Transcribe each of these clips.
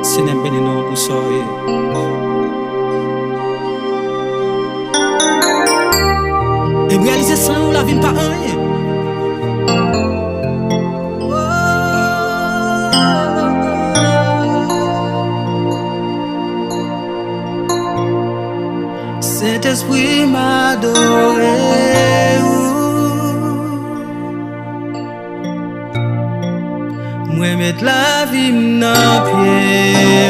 Se nem bene non so et réaliser sans la vie pas rien. Saint-Esprit m'adore, moi mettre la vie dans pied.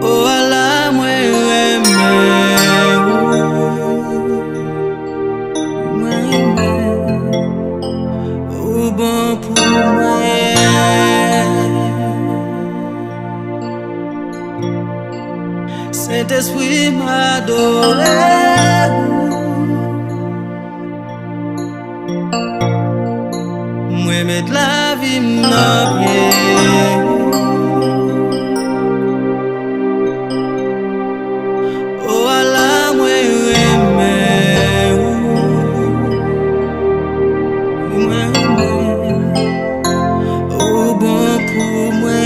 Oh Allah, moi oh bon pour moi. Saint-Esprit m'adore, moi mettre la vie dans pied. Oh Allah, moi oh bon pour moi.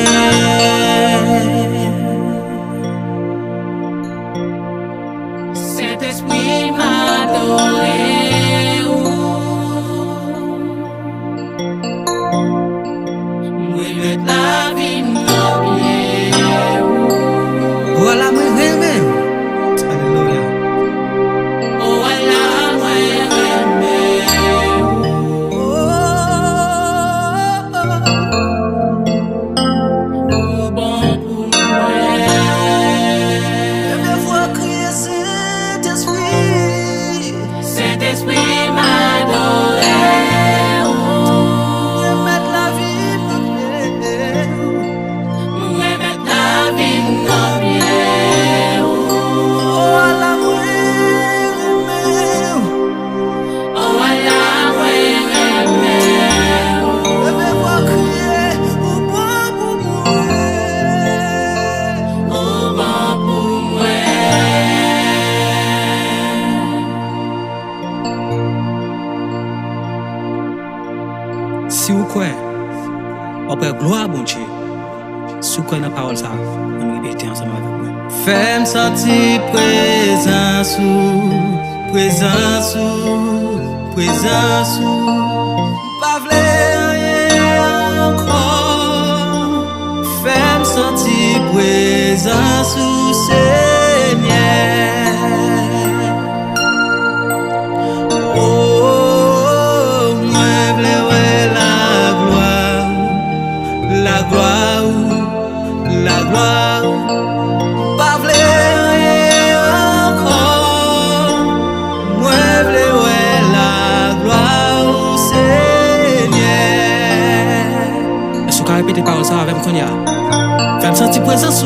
Saint-Esprit m'adore, moi mettre la vie dans pied. Oh Allah, moi alléluia. Oh Allah, moi oh bon pour moi. Lève-toi, crier Saint-Esprit. Saint-Esprit m'adore, Moi mettre la vie dans pied. moi mettre la vie dans pied. Oh Allah, moi Oh Allah, moi lève-toi, crier au bon pour moi. oh bon pour moi. Si vous croyez, après gloire bon Dieu, si vous croyez dans la parole ça, on répéter ensemble avec moi. Fais-moi sentir présence, présence, présence. Pas v'lait rien encore. Fais-moi sentir présence, Seigneur. Oh, moi v'lais ouais la gloire, la gloire. Pas v'lais rien encore. Moi v'lais ouais la gloire, Seigneur. Est-ce que vous répétez par ça avec moi? Fais-moi sentir présence.